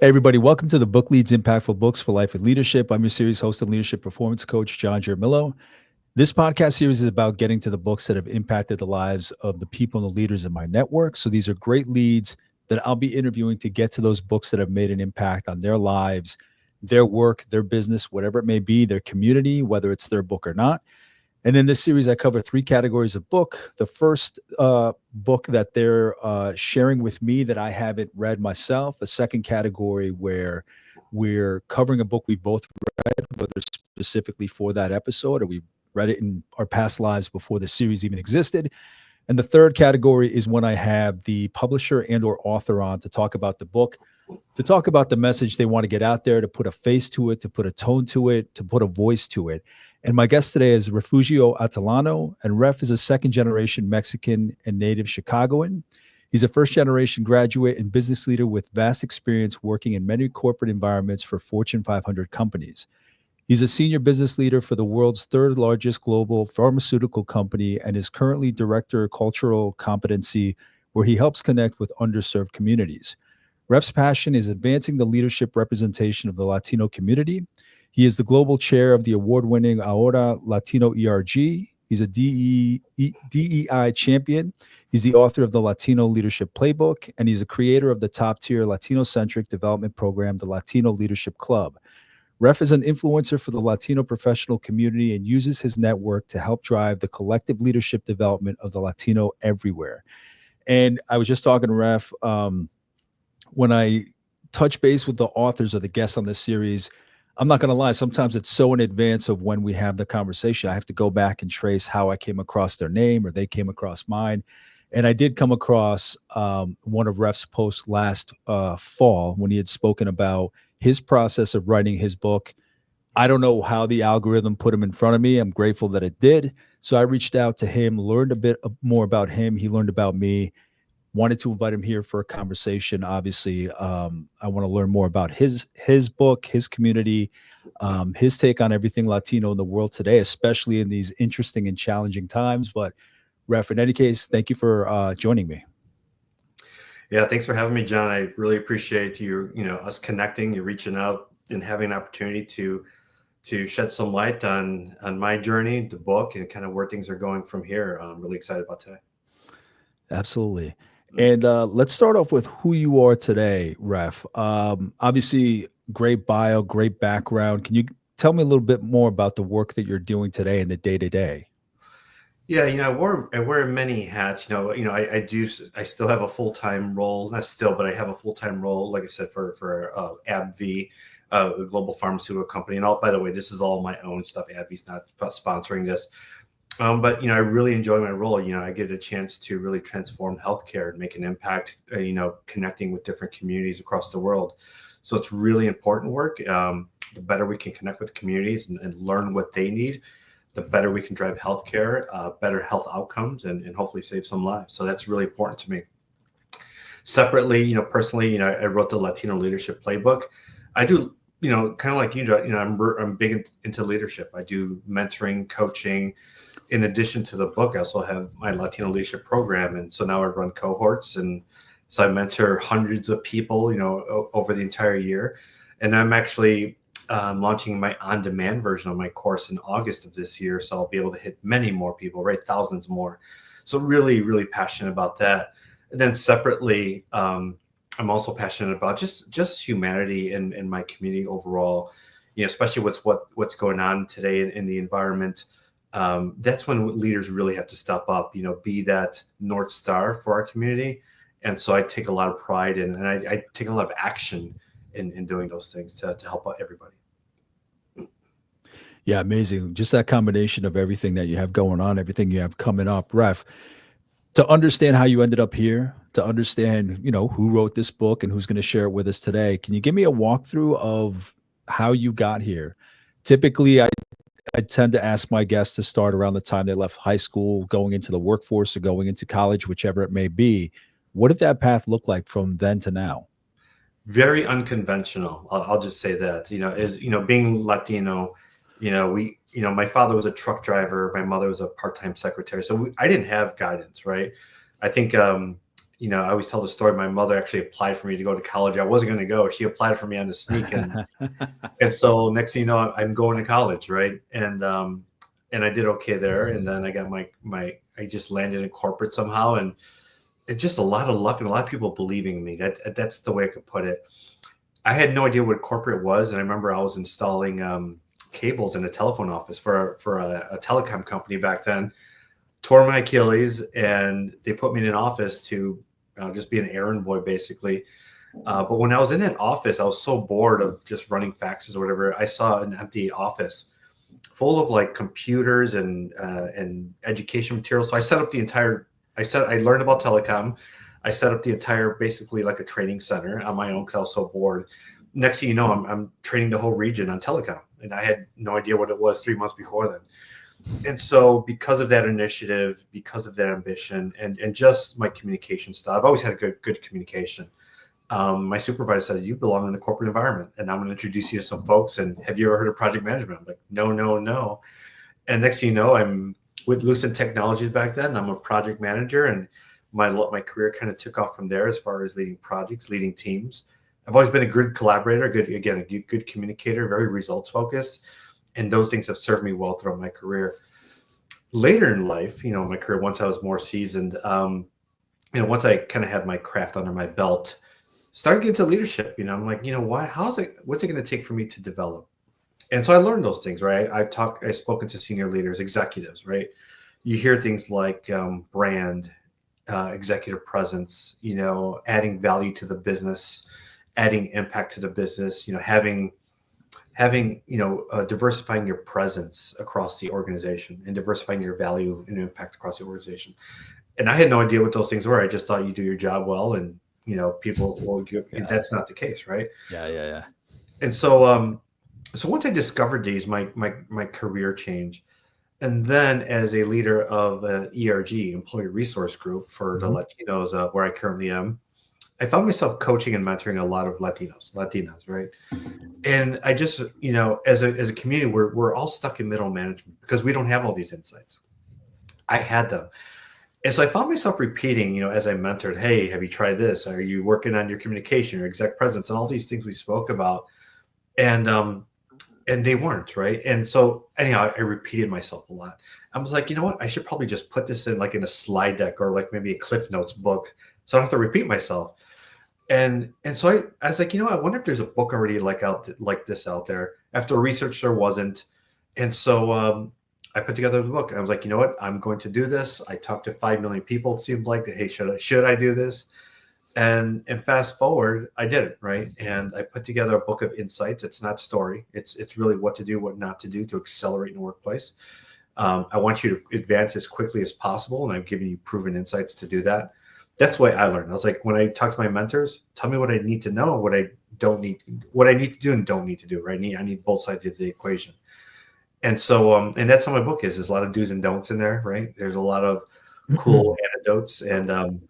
Hey, everybody, welcome to the Book Leads Impactful Books for Life with Leadership. I'm your series host and leadership performance coach, John Jermillo. This podcast series is about getting to the books that have impacted the lives of the people and the leaders in my network. So these are great leads that I'll be interviewing to get to those books that have made an impact on their lives, their work, their business, whatever it may be, their community, whether it's their book or not. And in this series, I cover three categories of book. The first book that they're sharing with me that I haven't read myself. The second category where we're covering a book we've both read, whether specifically for that episode or we read it in our past lives before the series even existed. And the third category is when I have the publisher and or author on to talk about the book, to talk about the message they want to get out there, to put a face to it, to put a tone to it, to put a voice to it. And my guest today is Refugio Atilano, and Ref is a second-generation Mexican and native Chicagoan. He's a first-generation graduate and business leader with vast experience working in many corporate environments for Fortune 500 companies. He's a senior business leader for the world's third largest global pharmaceutical company and is currently director of cultural competency, where he helps connect with underserved communities. Ref's passion is advancing the leadership representation of the Latino community. He is the global chair of the award-winning AHORA Latino ERG. He's a DEI Champion. He's the author of the Latino Leadership Playbook, and he's a creator of the top-tier Latino-centric development program, the Latino Leadership Club. Ref is an influencer for the Latino professional community and uses his network to help drive the collective leadership development of the Latino everywhere. And I was just talking to Ref when I touch base with the authors or the guests on this series. I'm not going to lie, sometimes it's so in advance of when we have the conversation, I have to go back and trace how I came across their name or they came across mine. And I did come across one of Ref's posts last fall when he had spoken about his process of writing his book. I don't know how the algorithm put him in front of me. I'm grateful that it did. So I reached out to him, learned a bit more about him. He learned about me. Wanted to invite him here for a conversation. Obviously, I want to learn more about his book, his community, his take on everything Latino in the world today, especially in these interesting and challenging times. But Ref, in any case, thank you for joining me. Yeah, thanks for having me, John. I really appreciate us connecting, you reaching out and having an opportunity to shed some light on my journey, the book, and kind of where things are going from here. I'm really excited about today. Absolutely. And let's start off with who you are today, Ref. Obviously, great bio, great background. Can you tell me a little bit more about the work that you're doing today in the day-to-day? Yeah, I wear many hats. I still have a full-time role, not still, but I have a full-time role, like I said, for AbbVie, a global pharmaceutical company. And by the way, this is all my own stuff. AbbVie's not sponsoring this. But I really enjoy my role. I get a chance to really transform healthcare and make an impact, connecting with different communities across the world. So it's really important work. The better we can connect with communities and learn what they need, the better we can drive healthcare, better health outcomes, and hopefully save some lives. So that's really important to me. Separately, personally, I wrote the Latino Leadership Playbook. I do, kind of like you, I'm big into leadership. I do mentoring, coaching. In addition to the book, I also have my Latino Leadership Program. And so now I run cohorts. And so I mentor hundreds of people, over the entire year. And I'm actually launching my on-demand version of my course in August of this year. So I'll be able to hit many more people, right? Thousands more. So really, really passionate about that. And then separately, I'm also passionate about just humanity and my community overall, especially what's going on today in the environment. That's when leaders really have to step up, be that North Star for our community. And so I take a lot of pride in, and I take a lot of action in doing those things to help out everybody. Yeah, amazing. Just that combination of everything that you have going on, everything you have coming up, Ref. To understand how you ended up here, to understand, who wrote this book and who's going to share it with us today, can you give me a walkthrough of how you got here? Typically, I tend to ask my guests to start around the time they left high school, going into the workforce or going into college, whichever it may be. What did that path look like from then to now? Very unconventional. I'll just say that, being Latino, my father was a truck driver. My mother was a part-time secretary. So I didn't have guidance, right? I think, I always tell the story. My mother actually applied for me to go to college. I wasn't going to go. She applied for me on the sneak, and so next thing you know, I'm going to college, right? And I did okay there, and then I got I just landed in corporate somehow, and it's just a lot of luck and a lot of people believing in me. That's the way I could put it. I had no idea what corporate was, and I remember I was installing cables in a telephone office for a telecom company back then. Tore my Achilles, and they put me in an office to just be an errand boy, basically. But when I was in that office, I was so bored of just running faxes or whatever. I saw an empty office full of like computers and education materials. So I set up I learned about telecom. I set up the entire, basically like a training center on my own because I was so bored. Next thing you know, I'm training the whole region on telecom, and I had no idea what it was 3 months before then. And so because of that initiative, because of that ambition, and just my communication style, I've always had a good communication. My supervisor said, you belong in a corporate environment, and I'm going to introduce you to some folks. And have you ever heard of project management? I'm like, no. And next thing you know, I'm with Lucent Technologies back then. I'm a project manager, and my career kind of took off from there as far as leading projects, leading teams. I've always been a good collaborator, a good communicator, very results focused. And those things have served me well throughout my career. Later in life, my career, once I was more seasoned, once I kind of had my craft under my belt, started getting to leadership. I'm like, why? What's it going to take for me to develop? And so I learned those things, right? I've spoken to senior leaders, executives, right? You hear things like brand, executive presence, adding value to the business, adding impact to the business, having diversifying your presence across the organization and diversifying your value and impact across the organization. And I had no idea what those things were. I just thought you do your job well, and people will that's not the case, right? Yeah. And so once I discovered these, my career changed. And then as a leader of an ERG, employee resource group for the Latinos, where I currently am, I found myself coaching and mentoring a lot of Latinas, right? And I just, as a community, we're all stuck in middle management because we don't have all these insights. I had them. And so I found myself repeating, as I mentored, hey, have you tried this? Are you working on your communication, your exec presence, and all these things we spoke about? And they weren't, right? And so anyhow, I repeated myself a lot. I was like, you know what? I should probably just put this in like in a slide deck or like maybe a Cliff Notes book, so I don't have to repeat myself. And so I was like, I wonder if there's a book already like this out there. After research, there wasn't. And so I put together the book. I was like, you know what? I'm going to do this. I talked to 5 million people. It seemed like, hey, should I do this? And fast forward, I did it, right? And I put together a book of insights. It's not story. It's really what to do, what not to do to accelerate in the workplace. I want you to advance as quickly as possible, and I've given you proven insights to do that. That's the way I learned. I was like, when I talk to my mentors, tell me what I need to know, what I need to do and don't need to do, right? I need both sides of the equation. And so, and that's how my book is. There's a lot of do's and don'ts in there, right? There's a lot of cool anecdotes. And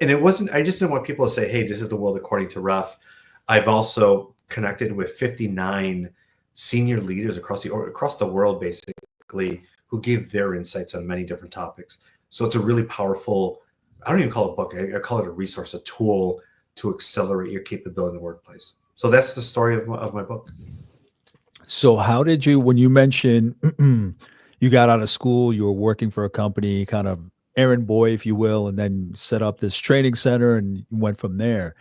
it wasn't, I just didn't want people to say, hey, this is the world according to Ref. I've also connected with 59 senior leaders across the world, basically, who give their insights on many different topics. So it's a really powerful, I don't even call it a book. I call it a resource, a tool to accelerate your capability in the workplace. So that's the story of my book. So how did you, when you mentioned you got out of school, you were working for a company, kind of errand boy, if you will, and then set up this training center and went from there.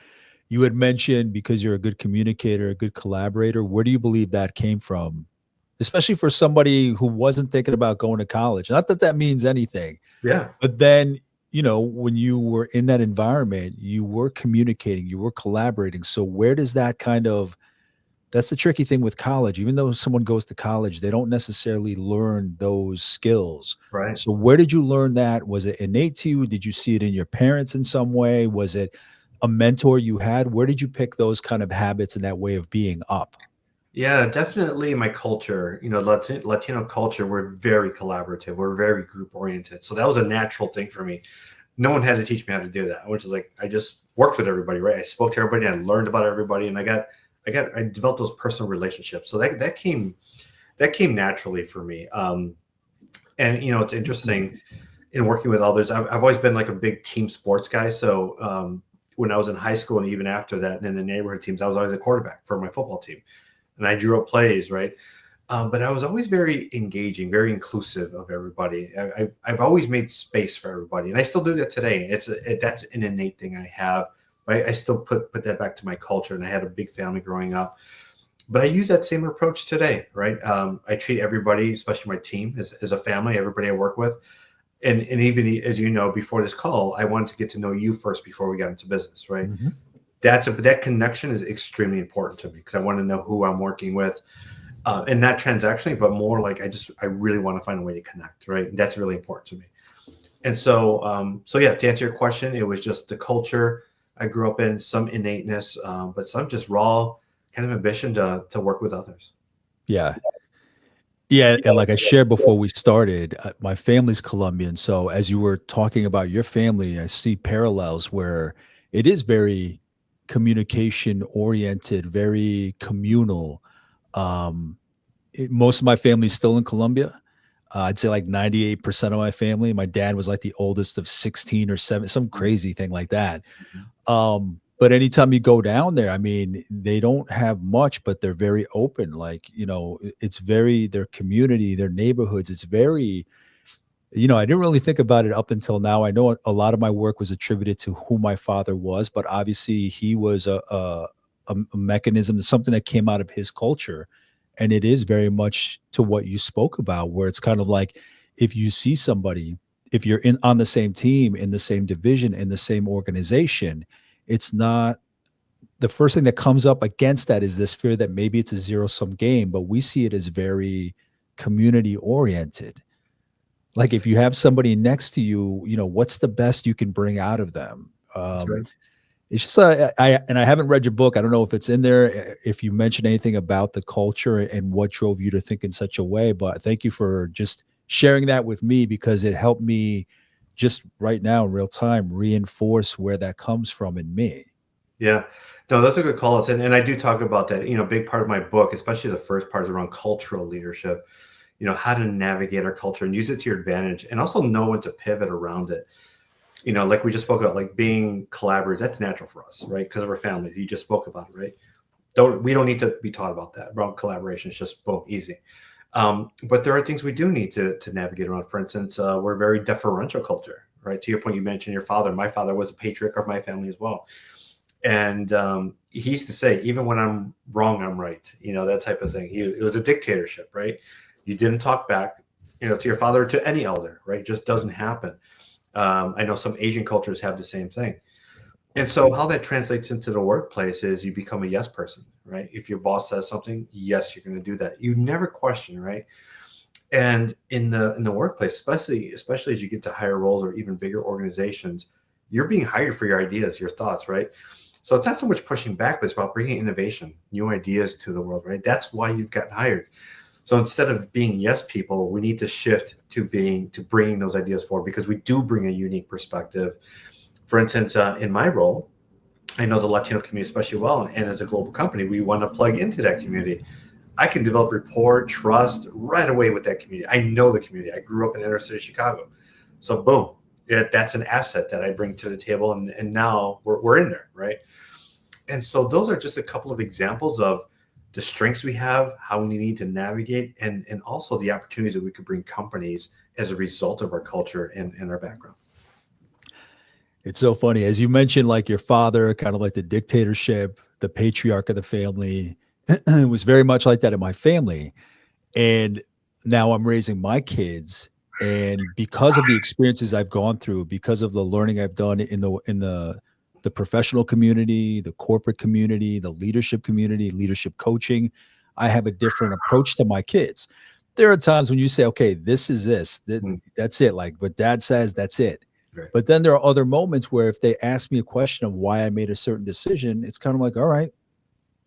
You had mentioned because you're a good communicator, a good collaborator. Where do you believe that came from? Especially for somebody who wasn't thinking about going to college. Not that that means anything. Yeah. But then, when you were in that environment, you were communicating, you were collaborating. So where does that that's the tricky thing with college. Even though someone goes to college, they don't necessarily learn those skills. Right. So where did you learn that? Was it innate to you? Did you see it in your parents in some way? Was it a mentor you had? Where did you pick those kind of habits and that way of being up? Yeah, definitely my culture, Latino culture, we're very collaborative. We're very group oriented. So that was a natural thing for me. No one had to teach me how to do that, which is like, I just worked with everybody, right? I spoke to everybody, I learned about everybody, and I developed those personal relationships. So that came naturally for me. And it's interesting. in working with others. I've always been like a big team sports guy. So when I was in high school and even after that, and in the neighborhood teams, I was always a quarterback for my football team, and I drew up plays, right? But I was always very engaging, very inclusive of everybody. I've always made space for everybody, and I still do that today. That's an innate thing I have. Right? I still put that back to my culture, and I had a big family growing up. But I use that same approach today, right? I treat everybody, especially my team, as a family, everybody I work with. And even as you know, before this call, I wanted to get to know you first before we got into business, right? Mm-hmm. That connection is extremely important to me because I want to know who I'm working with, and not transactionally, but more like I really want to find a way to connect, right? And that's really important to me. And so yeah, to answer your question, it was just the culture I grew up in, some innateness, but some just raw kind of ambition to work with others. Yeah. Yeah, and like I shared before we started, my family's Colombian. So as you were talking about your family, I see parallels where it is very communication oriented, very communal. Most of my family is still in Colombia. I'd say like 98% of my family. My dad was like the oldest of 16 or 7, some crazy thing like that. But anytime you go down there, I mean, they don't have much, but they're very open. Like, it's very their community, their neighborhoods. It's very, I didn't really think about it up until now. I know a lot of my work was attributed to who my father was, but obviously he was a mechanism, something that came out of his culture. And it is very much to what you spoke about, where it's kind of like if you see somebody, if you're on the same team, in the same division, in the same organization, it's not the first thing that comes up against that is this fear that maybe it's a zero-sum game, but we see it as very community oriented. Like if you have somebody next to you, what's the best you can bring out of them? That's right. It's just I haven't read your book. I don't know if it's in there, if you mentioned anything about the culture and what drove you to think in such a way, but thank you for just sharing that with me because it helped me just right now in real time reinforce where that comes from in me. Yeah, no, that's a good call. And I do talk about that. Big part of my book, especially the first part, is around cultural leadership. How to navigate our culture and use it to your advantage, and also know when to pivot around it. Like we just spoke about, like being collaborators. That's natural for us, right? Because of our families. You just spoke about it, right? We don't need to be taught about that. Around collaboration, it's just boom, easy. But there are things we do need to navigate around. For instance, we're a very deferential culture, right? To your point, you mentioned your father. My father was a patriarch of my family as well. And he used to say, even when I'm wrong, I'm right. That type of thing. It was a dictatorship, right? You didn't talk back, to your father or to any elder, right? It just doesn't happen. I know some Asian cultures have the same thing. And so how that translates into the workplace is you become a yes person, right? If your boss says something, yes, you're going to do that. You never question, right? And in the workplace, especially as you get to higher roles or even bigger organizations, you're being hired for your ideas, your thoughts, right? So it's not so much pushing back, but it's about bringing innovation, new ideas to the world, right? That's why you've gotten hired. So instead of being yes people, we need to shift to bringing those ideas forward because we do bring a unique perspective. For instance, in my role, I know the Latino community especially well, and as a global company, we want to plug into that community. I can develop rapport, trust right away with that community. I know the community. I grew up in inner city Chicago. So boom, that's an asset that I bring to the table, and now we're in there, right? And so those are just a couple of examples of the strengths we have, how we need to navigate, and also the opportunities that we could bring companies as a result of our culture and our background. It's so funny. As you mentioned, like your father, kind of like the dictatorship, the patriarch of the family, it was very much like that in my family. And now I'm raising my kids. And because of the experiences I've gone through, because of the learning I've done in the professional community, the corporate community, the leadership community, leadership coaching, I have a different approach to my kids. There are times when you say, okay, this is that's it. Like what dad says, that's it. Right. But then there are other moments where if they ask me a question of why I made a certain decision, it's kind of like, all right,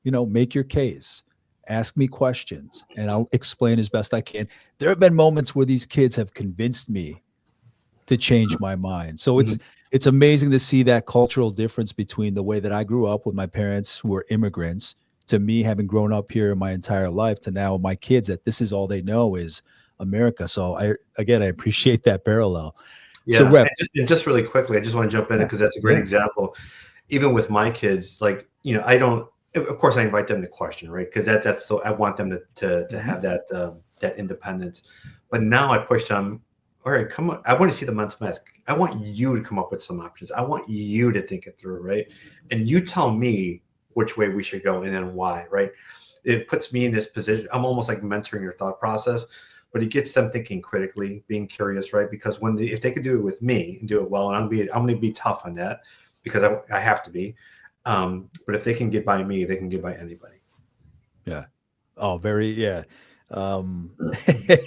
make your case, ask me questions, and I'll explain as best I can. There have been moments where these kids have convinced me to change my mind. So it's amazing to see that cultural difference between the way that I grew up with my parents who were immigrants to me having grown up here my entire life to now my kids that this is all they know is America. So I appreciate that parallel. So, Yeah. Rep, And just really quickly, I just want to jump in yeah, because that's a great yeah, example. Even with my kids, like, I don't, of course I invite them to question, right? Because that's the, I want them to mhm, have that independence. But now I push them, all right, come on. I want to see the mental math. I want you to come up with some options. I want you to think it through, right? And you tell me which way we should go and then why, right? It puts me in this position. I'm almost like mentoring your thought process, but it gets them thinking critically, being curious, right? Because if they could do it with me and do it well, and I'm going to be tough on that because I have to be. But if they can get by me, they can get by anybody. yeah. Oh, very, yeah. Um,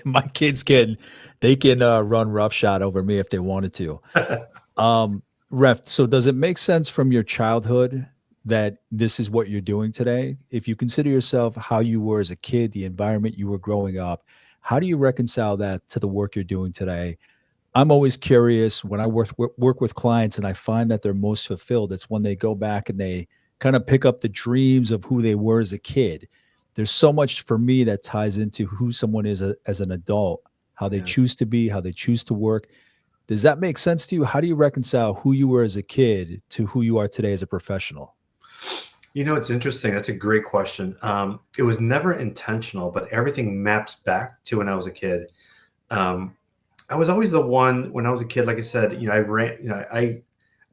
my kids they can run roughshod over me if they wanted to. Um, Ref, so does it make sense from your childhood that this is what you're doing today? If you consider yourself how you were as a kid, the environment you were growing up, how do you reconcile that to the work you're doing today? I'm always curious when I work with clients and I find that they're most fulfilled. It's when they go back and they kind of pick up the dreams of who they were as a kid. There's so much for me that ties into who someone is as an adult, how they Yeah. choose to be, how they choose to work. Does that make sense to you? How do you reconcile who you were as a kid to who you are today as a professional? It's interesting. That's a great question. It was never intentional, but everything maps back to when I was a kid. Um, I was always the one when I was a kid. Like I said, I ran.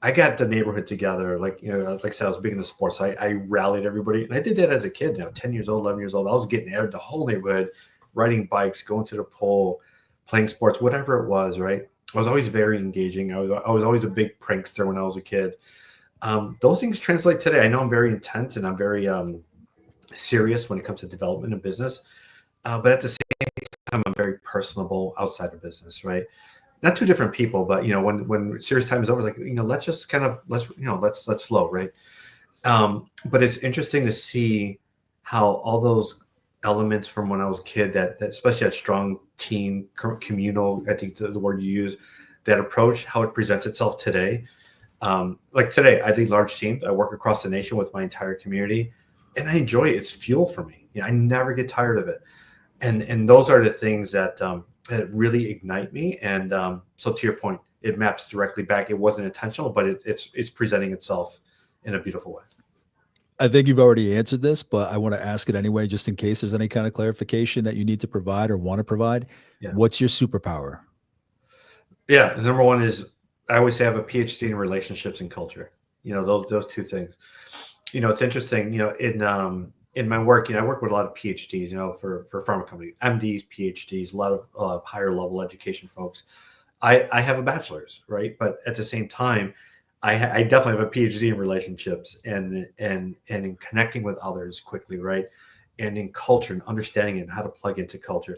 I got the neighborhood together. Like I said, I was big into sports. So I rallied everybody, and I did that as a kid. 10 years old, 11 years old. I was getting out of the whole neighborhood, riding bikes, going to the pole, playing sports, whatever it was. Right. I was always very engaging. I was always a big prankster when I was a kid. Those things translate today. I know I'm very intense and I'm very serious when it comes to development and business, but at the same time, I'm very personable outside of business. Right. Not two different people, but when serious time is over, it's like let's just kind of let's flow, right? But it's interesting to see how all those elements from when I was a kid, that especially that strong team communal, I think the word you use, that approach, how it presents itself today. Like today, I lead large teams. I work across the nation with my entire community, and I enjoy it. It's fuel for me. I never get tired of it, and those are the things that really ignite me. And so, to your point, it maps directly back. It wasn't intentional, but it's presenting itself in a beautiful way. I think you've already answered this, but I want to ask it anyway, just in case there's any kind of clarification that you need to provide or want to provide. Yeah, What's your superpower? yeah. Number one is I always say I have a PhD in relationships and culture. Those two things. It's interesting. In my work, I work with a lot of PhDs. For pharma companies, MDs, PhDs, a lot of higher level education folks. I have a bachelor's, right? But at the same time, I definitely have a PhD in relationships and in connecting with others quickly, right? And in culture and understanding it and how to plug into culture.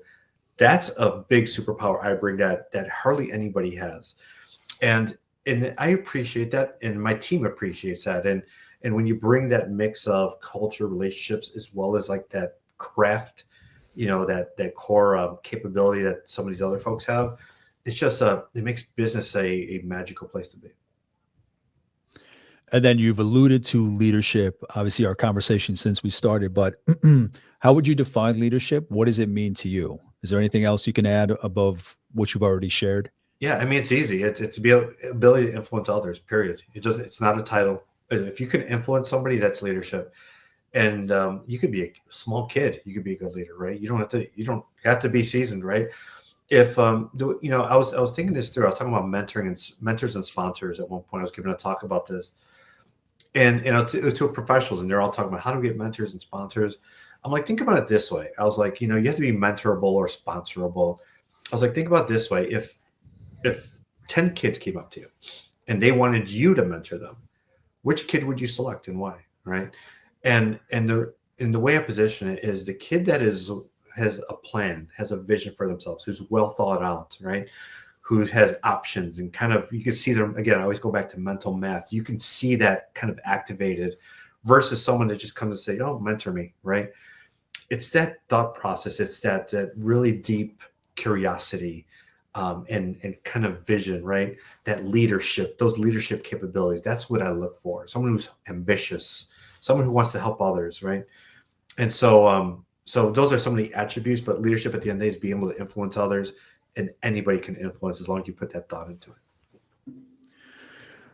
That's a big superpower I bring that hardly anybody has. And and I appreciate that, and my team appreciates that. And when you bring that mix of culture, relationships, as well as like that craft, that core capability that some of these other folks have, it's just it makes business a magical place to be. And then you've alluded to leadership, obviously, our conversation since we started, but how would you define leadership? What does it mean to you? Is there anything else you can add above what you've already shared? Yeah, I mean it's easy. It's to be ability to influence others. Period. It's not a title. If you can influence somebody, that's leadership. And you could be a small kid. You could be a good leader, right? You don't have to be seasoned, right? If I was thinking this through. I was talking about mentoring and mentors and sponsors at one point. I was giving a talk about this, and it was to professionals, and they're all talking about how do we get mentors and sponsors. I'm like, think about it this way. I was like, you have to be mentorable or sponsorable. I was like, think about it this way. If 10 kids came up to you and they wanted you to mentor them, which kid would you select and why? Right. And the way I position it is the kid that has a plan, has a vision for themselves, who's well thought out, right? Who has options and kind of you can see them again. I always go back to mental math. You can see that kind of activated versus someone that just comes and say, "Oh, mentor me," right? It's that thought process. It's that really deep curiosity and kind of vision, right? That leadership, those leadership capabilities. That's what I look for. Someone who's ambitious, someone who wants to help others, right? And so those are some of the attributes. But leadership at the end of the day is being able to influence others, and anybody can influence as long as you put that thought into it.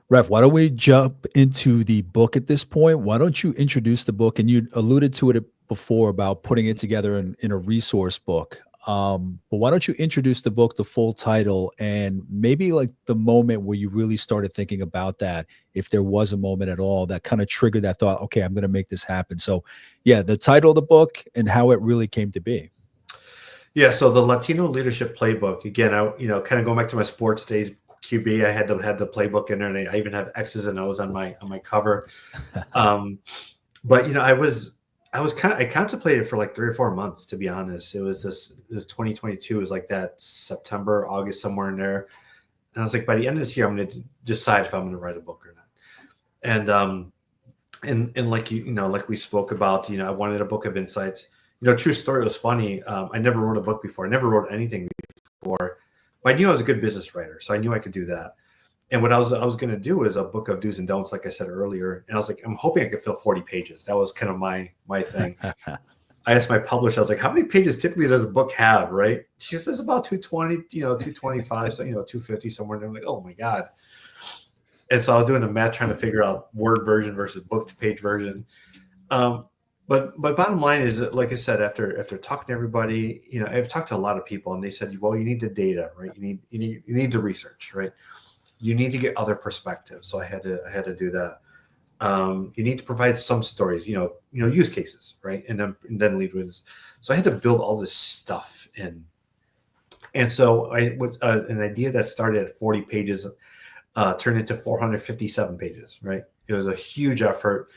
Ref, why don't we jump into the book at this point? Why don't you introduce the book? And you alluded to it before about putting it together in a resource book. But why don't you introduce the book, the full title, and maybe like the moment where you really started thinking about that, if there was a moment at all that kind of triggered that thought, okay, I'm going to make this happen. So, yeah, the title of the book and how it really came to be. Yeah, so the Latino Leadership Playbook. Again, I kind of going back to my sports days, QB. I had the playbook in there, and I even have X's and O's on my cover. But I contemplated for like 3 or 4 months, to be honest. It was this 2022. It was like that September, August, somewhere in there. And I was like, by the end of this year, I'm going to decide if I'm going to write a book or not. And like like we spoke about, I wanted a book of insights. True story, was funny. I never wrote a book before. I never wrote anything before, but I knew I was a good business writer, so I knew I could do that. And what I was going to do is a book of do's and don'ts, like I said earlier. And I was like, I'm hoping I could fill 40 pages. That was kind of my thing. I asked my publisher, I was like, how many pages typically does a book have, right? She says about 220, 225, so 250 somewhere. And I'm like, oh my God. And so I was doing the math, trying to figure out word version versus book page version. But bottom line is that, like I said, after talking to everybody, I've talked to a lot of people, and they said, well, you need the data, right? You need the research, right? You need to get other perspectives. So I had to do that. You need to provide some stories, use cases, right? And then lead with. So I had to build all this stuff in. And so an idea that started at 40 pages turned into 457 pages, right? It was a huge effort.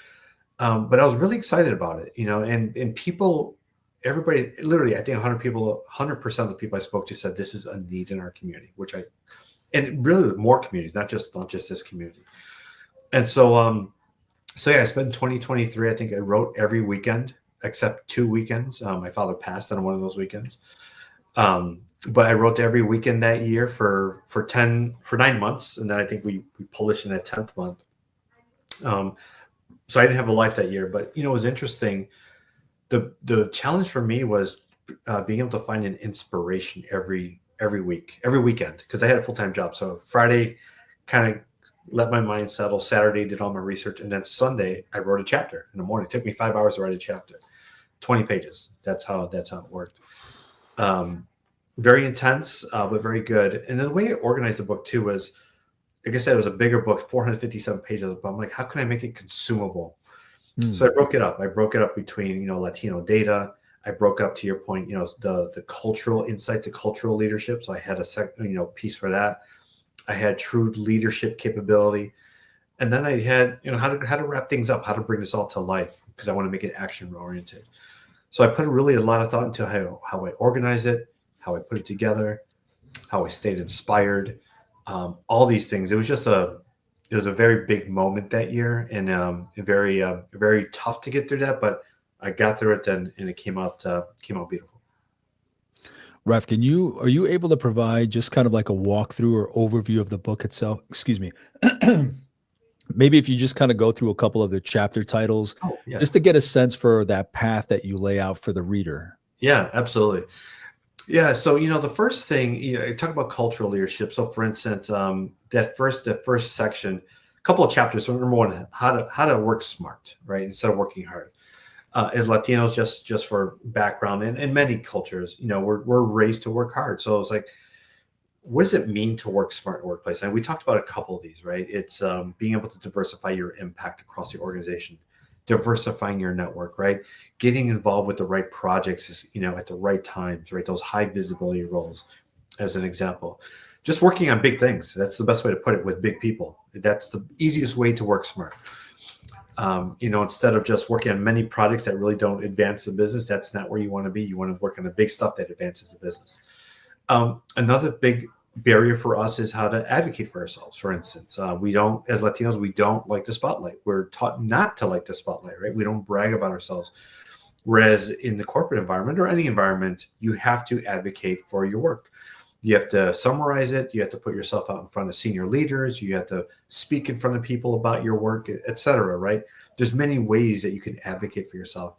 But I was really excited about it, and people, everybody, literally, I think 100% of the people I spoke to said this is a need in our community, and really more communities, not just this community. And so yeah, I spent 2023, I think I wrote every weekend except 2 weekends. My father passed on one of those weekends. But I wrote every weekend that year for 9 months. And then I think we published in that 10th month. So I didn't have a life that year, but it was interesting. The challenge for me was being able to find an inspiration every weekend, because I had a full-time job. So Friday, kind of let my mind settle. Saturday, did all my research, and then Sunday I wrote a chapter in the morning. It took me 5 hours to write a chapter, 20 pages. That's how it worked. Very intense, but very good. And then the way I organized the book too was, like I said, it was a bigger book, 457 pages. But I'm like, how can I make it consumable? So I broke it up. I broke it up between, Latino data. I broke up, to your point, the cultural insights, the cultural leadership. So I had a piece for that. I had true leadership capability. And then I had, how to wrap things up, how to bring this all to life, because I want to make it action oriented. So I put really a lot of thought into how I organize it, how I put it together, how I stayed inspired. All these things. It was a very big moment that year, and very tough to get through that, but I got through it, and it came out beautiful. Ref, are you able to provide just kind of like a walkthrough or overview of the book itself? Excuse me. Maybe if you just kind of go through a couple of the chapter titles, Yeah. just to get a sense for that path that you lay out for the reader. Yeah, absolutely. Yeah. So, the first thing, I talk about cultural leadership. So for instance, that first section, a couple of chapters. So number one, how to work smart, right? Instead of working hard. As Latinos, just for background, and in many cultures, we're raised to work hard. So it's like, what does it mean to work smart in the workplace? And we talked about a couple of these, right? It's being able to diversify your impact across the organization, diversifying your network, right? Getting involved with the right projects, at the right times, right? Those high visibility roles, as an example. Just working on big things. That's the best way to put it, with big people. That's the easiest way to work smart. Instead of just working on many projects that really don't advance the business, that's not where you want to be. You want to work on the big stuff that advances the business. Another big barrier for us is how to advocate for ourselves. For instance, we don't, as Latinos, we don't like the spotlight. We're taught not to like the spotlight, right? We don't brag about ourselves. Whereas in the corporate environment, or any environment, you have to advocate for your work. You have to summarize it. You have to put yourself out in front of senior leaders. You have to speak in front of people about your work, et cetera, right? There's many ways that you can advocate for yourself.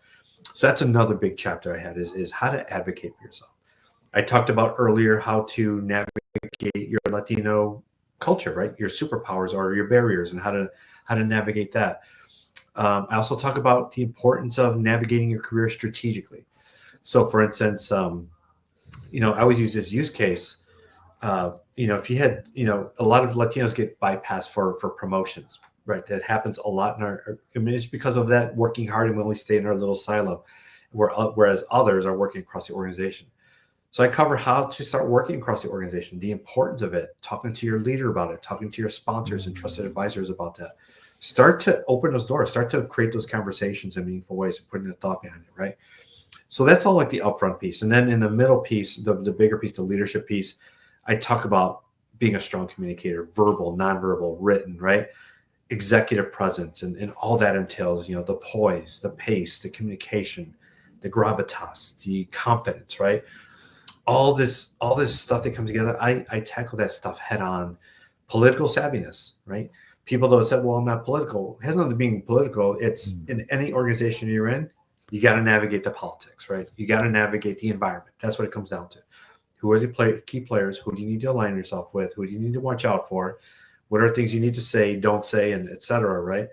So that's another big chapter I had, is how to advocate for yourself. I talked about earlier how to navigate your Latino culture, right? Your superpowers or your barriers, and how to navigate that. I also talk about the importance of navigating your career strategically. So, for instance, I always use this use case. If you had, a lot of Latinos get bypassed for promotions, right? That happens a lot in our. I mean, it's because of that working hard and we only stay in our little silo, whereas others are working across the organization. So I cover how to start working across the organization, the importance of it, talking to your leader about it, talking to your sponsors and trusted advisors about that. Start to open those doors, start to create those conversations in meaningful ways and putting the thought behind it, right? So that's all like the upfront piece. And then in the middle piece, the bigger piece, the leadership piece, I talk about being a strong communicator, verbal, nonverbal, written, right? Executive presence and all that entails, the poise, the pace, the communication, the gravitas, the confidence, right? All this stuff that comes together, I tackle that stuff head on. Political savviness, right? People that said, well, I'm not political. It has nothing to being political. It's in any organization you're in, you got to navigate the politics, right? You got to navigate the environment. That's what it comes down to. Who are the key players? Who do you need to align yourself with? Who do you need to watch out for? What are things you need to say, don't say, and et cetera, right?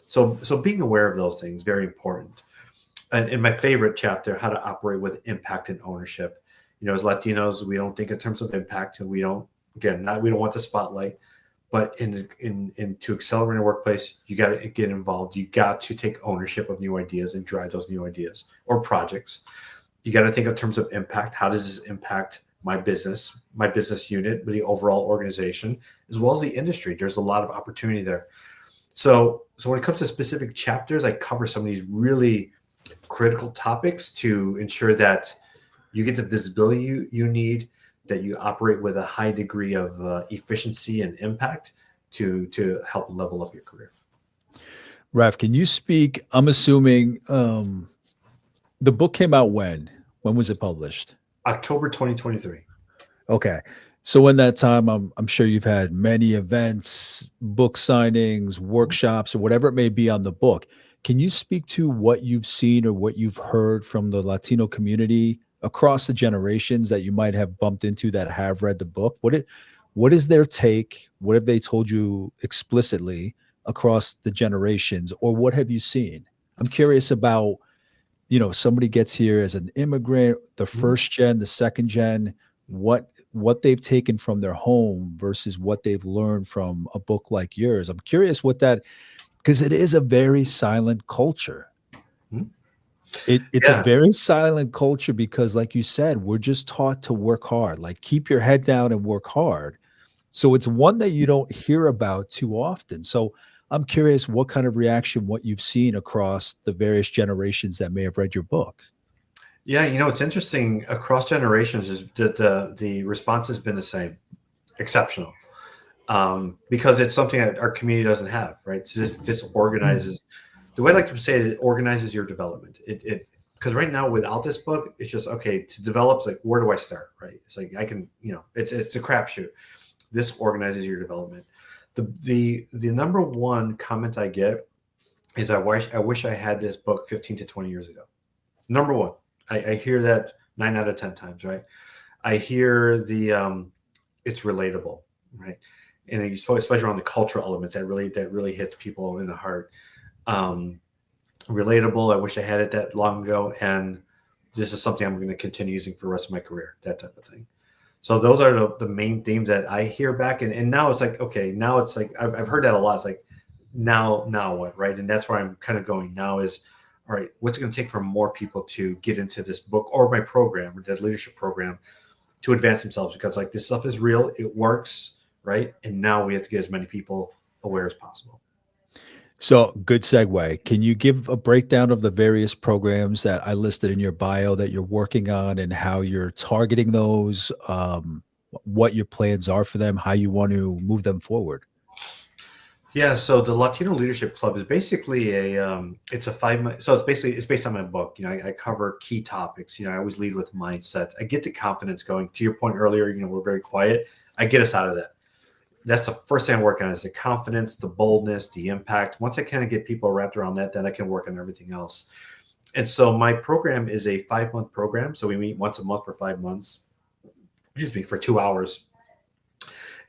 So being aware of those things, very important. And in my favorite chapter, how to operate with impact and ownership. As Latinos, we don't think in terms of impact, and we don't want the spotlight. But to accelerate a workplace, you got to get involved. You got to take ownership of new ideas and drive those new ideas or projects. You got to think in terms of impact. How does this impact my business unit, the overall organization, as well as the industry? There's a lot of opportunity there. So when it comes to specific chapters, I cover some of these really critical topics to ensure that you get the visibility you need, that you operate with a high degree of efficiency and impact to help level up your career. Raf, can you speak? I'm assuming the book came out when? When was it published? October 2023. Okay. So in that time, I'm sure you've had many events, book signings, workshops, or whatever it may be on the book. Can you speak to what you've seen or what you've heard from the Latino community across the generations that you might have bumped into that have read the book? What is their take? What have they told you explicitly across the generations, or what have you seen? I'm curious about, somebody gets here as an immigrant, the first gen, the second gen, what they've taken from their home versus what they've learned from a book like yours. I'm curious because it is a very silent culture. It's a very silent culture because, like you said, we're just taught to work hard, like keep your head down and work hard. So it's one that you don't hear about too often. So I'm curious what kind of reaction, what you've seen across the various generations that may have read your book. Yeah, it's interesting across generations is that the response has been the same, exceptional, because it's something that our community doesn't have, right? So this organizes. The way I like to say it organizes your development. It because right now without this book, it's just okay to develop. It's like, where do I start? Right? It's like I can, it's a crapshoot. This organizes your development. The number one comment I get is I wish I had this book 15 to 20 years ago. Number one, I hear that 9 out of 10 times, right? I hear it's relatable, right? And especially around the cultural elements that really hits people in the heart. Relatable. I wish I had it that long ago, and this is something I'm going to continue using for the rest of my career. That type of thing. So those are the main themes that I hear back, and now it's like, okay, now it's like I've heard that a lot. It's like now what, right? And that's where I'm kind of going now is, all right, what's it going to take for more people to get into this book or my program or that leadership program to advance themselves? Because like this stuff is real, it works, right? And now we have to get as many people aware as possible. So good segue. Can you give a breakdown of the various programs that I listed in your bio that you're working on and how you're targeting those, what your plans are for them, how you want to move them forward? Yeah, so the Latino Leadership Club is basically it's a 5-month. So it's based on my book. I cover key topics. I always lead with mindset. I get the confidence going. To your point earlier, we're very quiet. I get us out of that. That's the first thing I work on is the confidence, the boldness, the impact. Once I kind of get people wrapped around that, then I can work on everything else. And so my program is a 5-month program. So we meet once a month for 5 months, for 2 hours.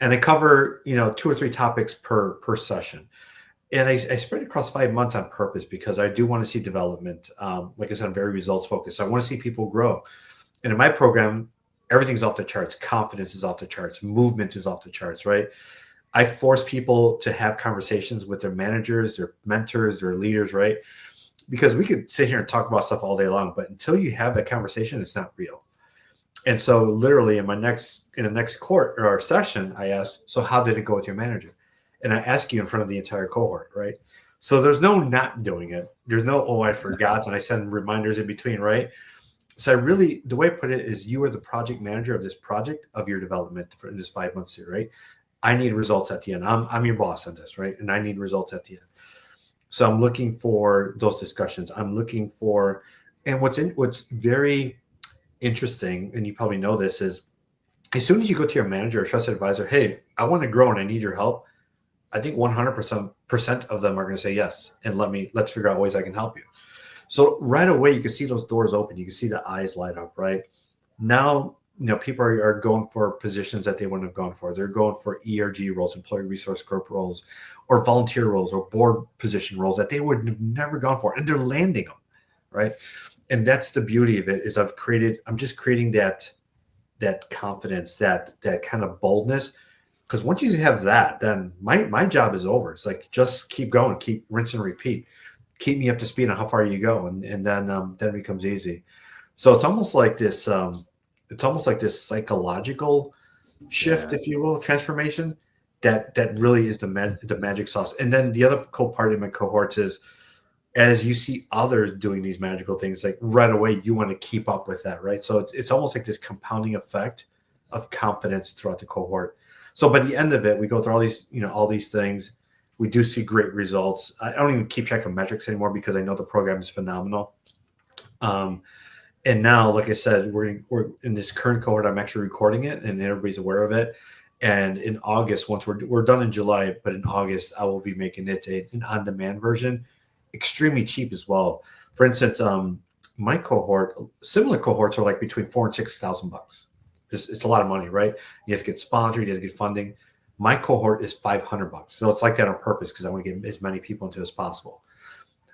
and I cover, 2 or 3 topics per session. And I spread it across 5 months on purpose because I do want to see development. Like I said, I'm very results focused. I want to see people grow. And in my program, everything's off the charts. Confidence is off the charts. Movement is off the charts, right? I force people to have conversations with their managers, their mentors, their leaders, right? Because we could sit here and talk about stuff all day long, but until you have that conversation, it's not real. And so literally in the next court or session, I asked, so how did it go with your manager? And I ask you in front of the entire cohort, right? So there's no not doing it. There's no, oh, I forgot. And I send reminders in between, right? So the way I put it is you are the project manager of this project of your development in this 5 months here, right? I need results at the end. I'm your boss on this, right? And I need results at the end. So I'm looking for those discussions. I'm looking for, and what's very interesting, and you probably know this, is as soon as you go to your manager or trusted advisor, hey, I want to grow and I need your help, I think 100% of them are going to say yes, and let's figure out ways I can help you. So right away, you can see those doors open. You can see the eyes light up, right? Now, people are going for positions that they wouldn't have gone for. They're going for ERG roles, employee resource group roles, or volunteer roles, or board position roles that they would have never gone for, and they're landing them, right? And that's the beauty of it, is I'm just creating that confidence, that kind of boldness. Because once you have that, then my job is over. It's like, just keep going, keep rinse and repeat, keep me up to speed on how far you go, and then it becomes easy. So it's almost like this. It's almost like this psychological shift, if you will, transformation that really is the magic sauce. And then the other cool part in my cohorts is, as you see others doing these magical things, like right away, you want to keep up with that, right? So it's almost like this compounding effect of confidence throughout the cohort. So by the end of it, we go through all these things. We do see great results. I don't even keep track of metrics anymore because I know the program is phenomenal. And now, like I said, we're in this current cohort. I'm actually recording it, and everybody's aware of it. And in August, once we're done in July, but in August, I will be making it an on-demand version, extremely cheap as well. For instance, my cohort, similar cohorts are like between $4,000 and $6,000. It's a lot of money, right? You guys get sponsored, you guys get funding. My cohort is $500, so it's like that on purpose because I want to get as many people into as possible.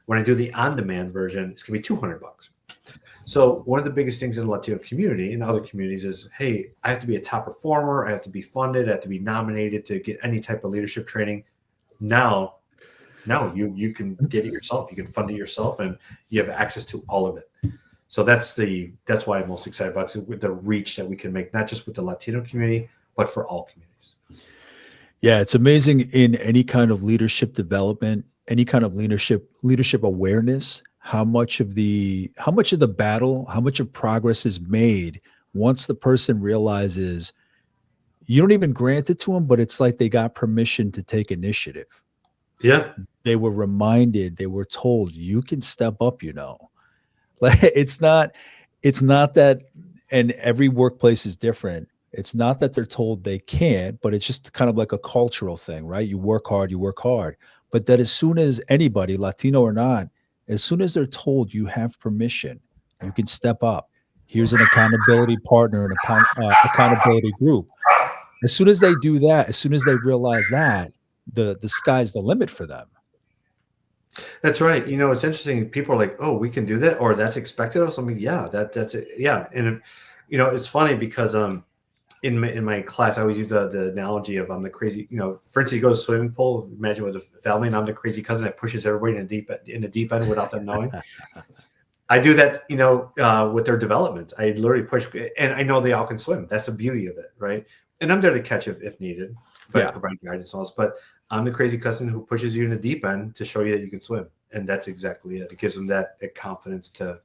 When I do the on-demand version, it's gonna be $200. So one of the biggest things in the Latino community and other communities is, hey, I have to be a top performer, I have to be funded, I have to be nominated to get any type of leadership training. Now you can get it yourself, you can fund it yourself, and you have access to all of it. So that's why I'm most excited about it, with the reach that we can make, not just with the Latino community, but for all communities. Yeah, it's amazing in any kind of leadership development, any kind of leadership awareness, how much of the battle, how much of progress is made once the person realizes you don't even grant it to them, but it's like they got permission to take initiative. Yeah. They were reminded, they were told, you can step up, Like it's not that, and every workplace is different. It's not that they're told they can't, but it's just kind of like a cultural thing, right? You work hard. But that as soon as anybody, Latino or not, as soon as they're told you have permission, you can step up. Here's an accountability partner, an accountability group. As soon as they do that, as soon as they realize that, the sky's the limit for them. That's right. It's interesting. People are like, "Oh, we can do that," or "That's expected of us." I mean, yeah, that's it. Yeah, and it's funny because in my class, I always use the analogy of I'm the crazy. For instance, you go to a swimming pool. Imagine with a family, and I'm the crazy cousin that pushes everybody in the deep end without them knowing. I do that, with their development. I literally push, and I know they all can swim. That's the beauty of it, right? And I'm there to catch if needed, but provide guidance and all this. But I'm the crazy cousin who pushes you in the deep end to show you that you can swim, and that's exactly it. It gives them that confidence to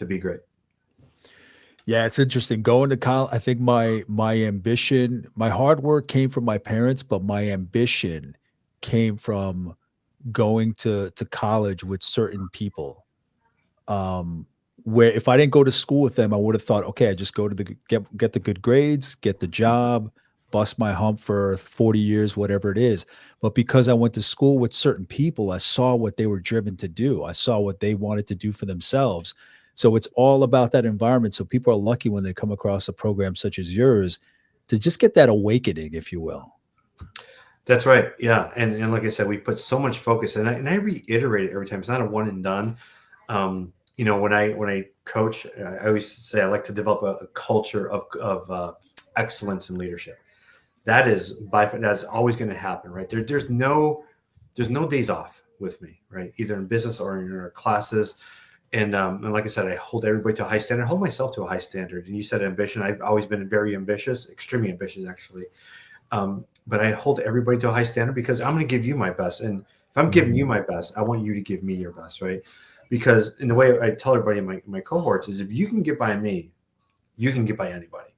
be great. Yeah, it's interesting. Going to college, I think my ambition, my hard work came from my parents, but my ambition came from going to college with certain people. Where if I didn't go to school with them, I would have thought, okay, I just go to get the good grades, get the job, bust my hump for 40 years, whatever it is. But because I went to school with certain people, I saw what they were driven to do. I saw what they wanted to do for themselves. So it's all about that environment. So people are lucky when they come across a program such as yours to just get that awakening, if you will. That's right. Yeah. And like I said, we put so much focus, and I reiterate it every time. It's not a one and done. When I coach, I always say I like to develop a culture of excellence in leadership. That's always going to happen, right? There's no days off with me, right? Either in business or in our classes. And like I said, I hold everybody to a high standard. I hold myself to a high standard. And you said ambition. I've always been very ambitious, extremely ambitious, actually. But I hold everybody to a high standard because I'm going to give you my best. And if I'm giving you my best, I want you to give me your best, right? Because in the way I tell everybody in my cohorts is, if you can get by me, you can get by anybody.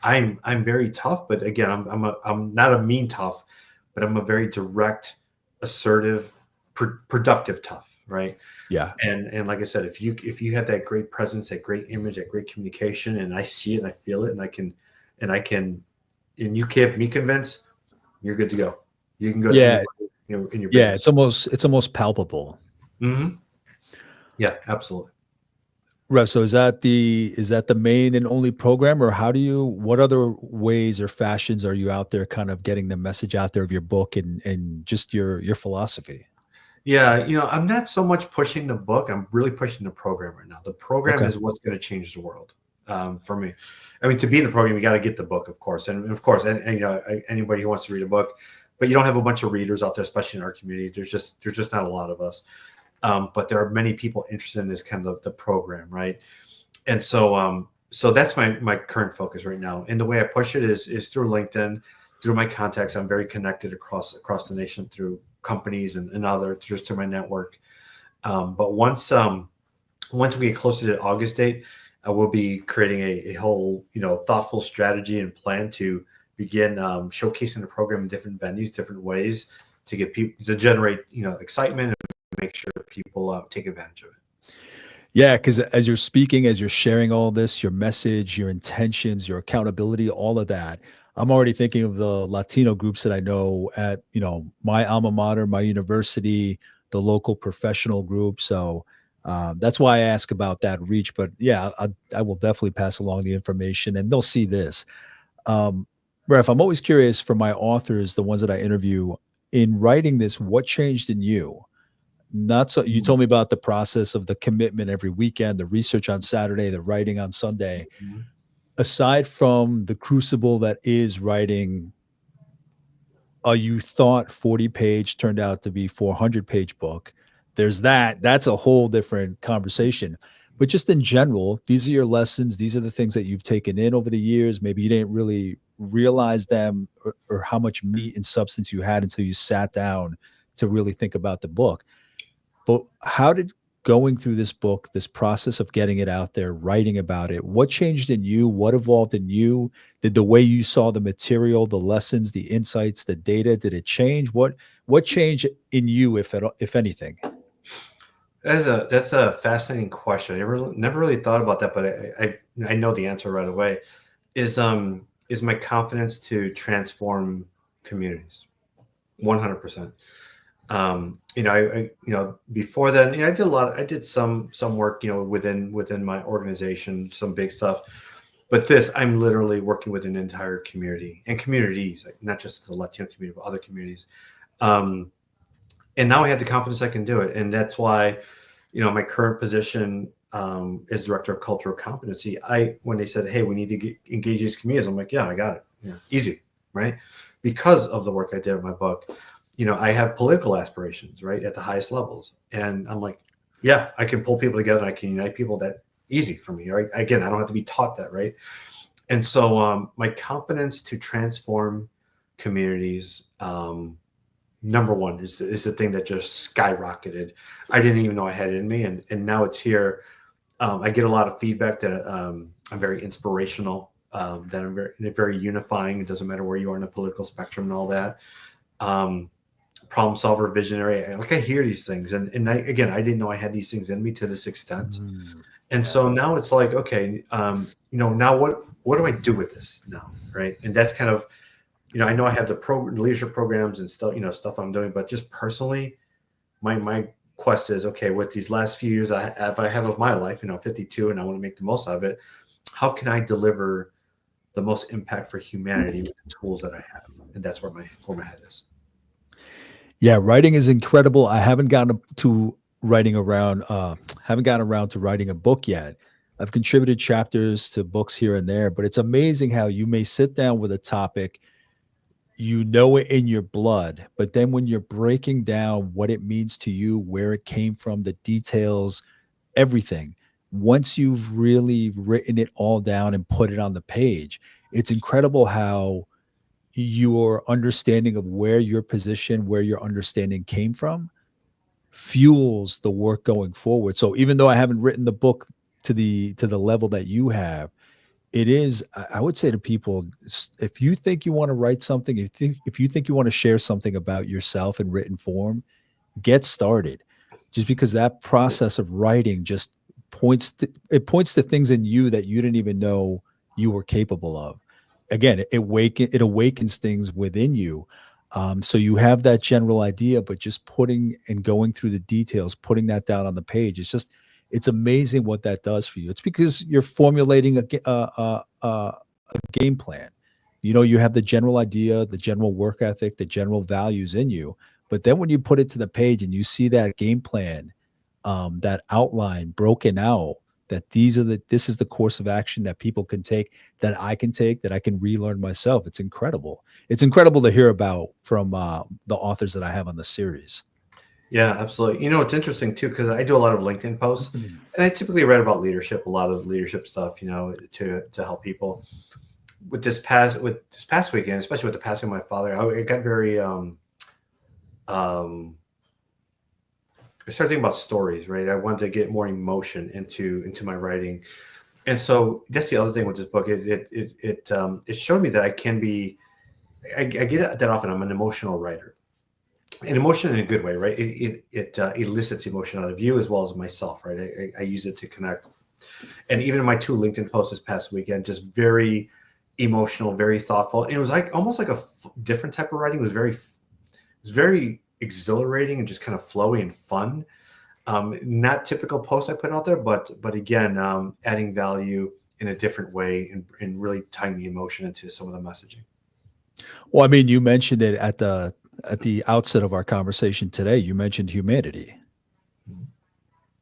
I'm very tough, but again, I'm not a mean tough, but I'm a very direct, assertive, productive tough, right? Yeah. And like I said, if you have that great presence, that great image, that great communication, and I see it and I feel it, and you keep me convinced, you're good to go. You can go to anybody, in your business. It's almost palpable. Mm-hmm. Yeah, absolutely. Rev, so is that the main and only program, or what other ways or fashions are you out there kind of getting the message out there of your book and just your philosophy? Yeah, I'm not so much pushing the book. I'm really pushing the program right now. The program is what's going to change the world for me. I mean, to be in the program, you got to get the book, of course, and of course, and anybody who wants to read a book, but you don't have a bunch of readers out there, especially in our community. There's just not a lot of us, but there are many people interested in this kind of the program, right? And so that's my current focus right now. And the way I push it is through LinkedIn, through my contacts. I'm very connected across the nation through companies and other, just to my network. But once we get closer to the August date, I will be creating a whole, thoughtful strategy and plan to begin showcasing the program in different venues, different ways to get people to generate, excitement and make sure people take advantage of it. Yeah, because as you're speaking, as you're sharing all this, your message, your intentions, your accountability, all of that, I'm already thinking of the Latino groups that I know at, my alma mater, my university, the local professional group. So that's why I ask about that reach. But yeah, I will definitely pass along the information and they'll see this. Ref, I'm always curious for my authors, the ones that I interview, in writing this, what changed in you? Not so you told me about the process of the commitment every weekend, the research on Saturday, the writing on Sunday. Mm-hmm. Aside from the crucible that is writing, you thought 40-page turned out to be 400-page book. There's that's a whole different conversation. But just in general, these are your lessons. These are the things that you've taken in over the years. Maybe you didn't really realize them or how much meat and substance you had until you sat down to really think about the book. But how did going through this book, this process of getting it out there, writing about it, what changed in you? What evolved in you? Did the way you saw the material, the lessons, the insights, the data, did it change? What changed in you, if anything? That's a fascinating question. I never really thought about that, but I know the answer right away. Is my confidence to transform communities, 100%. Before then, I did some work, within my organization, some big stuff, but I'm literally working with an entire community and communities, like not just the Latino community, but other communities. And now I have the confidence I can do it. And that's why, my current position as director of cultural competency, when they said, hey, we need to engage these communities, I'm like, yeah, I got it. Yeah, easy, right? Because of the work I did in my book. I have political aspirations, right, at the highest levels. And I'm like, yeah, I can pull people together. I can unite people. That easy for me, right? Again, I don't have to be taught that, right? And so my confidence to transform communities, number one, is the thing that just skyrocketed. I didn't even know I had it in me. And now it's here. I get a lot of feedback that I'm very inspirational, that I'm very unifying. It doesn't matter where you are in the political spectrum and all that. Problem solver, visionary. I hear these things. And I didn't know I had these things in me to this extent. And so now it's like, okay, now what do I do with this now? Right. And that's kind of, I know I have the leadership programs and stuff, stuff I'm doing, but just personally, my quest is, okay, with these last few years I have of my life, 52, and I want to make the most of it. How can I deliver the most impact for humanity with the tools that I have. And that's where my head is. Yeah, writing is incredible. I haven't gotten to writing around, haven't gotten around to writing a book yet. I've contributed chapters to books here and there, but it's amazing how you may sit down with a topic, you know it in your blood, but then when you're breaking down what it means to you, where it came from, the details, everything, once you've really written it all down and put it on the page, it's incredible how your understanding of where your position, where your understanding came from, fuels the work going forward. So even though I haven't written the book to the level that you have, it is, I would say to people, if you think you want to write something, if you think you want to share something about yourself in written form, get started. Just because that process of writing just points to things in you that you didn't even know you were capable of. Again, it awakens things within you. So you have that general idea, but just putting and going through the details, putting that down on the page, it's amazing what that does for you. It's because you're formulating a game plan. You know, you have the general idea, the general work ethic, the general values in you. But then when you put it to the page and you see that game plan, that outline broken out, that this is the course of action that people can take, that I can relearn myself. It's incredible. It's incredible to hear about from the authors that I have on the series. Yeah, absolutely. You know, it's interesting too, because I do a lot of LinkedIn posts and I typically write about leadership, a lot of leadership stuff, you know, to help people. With this past weekend, especially with the passing of my father, I got very I started thinking about stories, right? I wanted to get more emotion into my writing, and so that's the other thing with this book. It showed me that I can be. I get that often. I'm an emotional writer, and emotion in a good way, right? It elicits emotion out of you as well as myself, right? I use it to connect, and even in my 2 LinkedIn posts this past weekend, just very emotional, very thoughtful. And it was like almost like a different type of writing. It was very exhilarating and just kind of flowy and fun. Not typical posts I put out there, but again, adding value in a different way and really tying the emotion into some of the messaging. Well, I mean, you mentioned it at the outset of our conversation today. You mentioned humanity.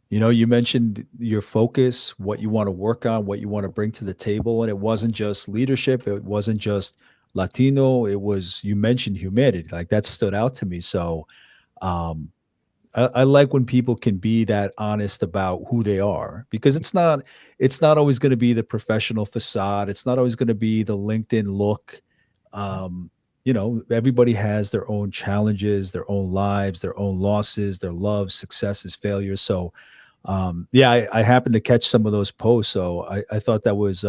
You know, you mentioned your focus, what you want to work on, what you want to bring to the table. And it wasn't just leadership. It wasn't just Latino. You mentioned humanity. Like that stood out to me. So I like when people can be that honest about who they are, because it's not always going to be the professional facade. It's not always going to be the LinkedIn look. You know, everybody has their own challenges, their own lives, their own losses, their loves, successes, failures. So yeah, I happened to catch some of those posts. So I thought that was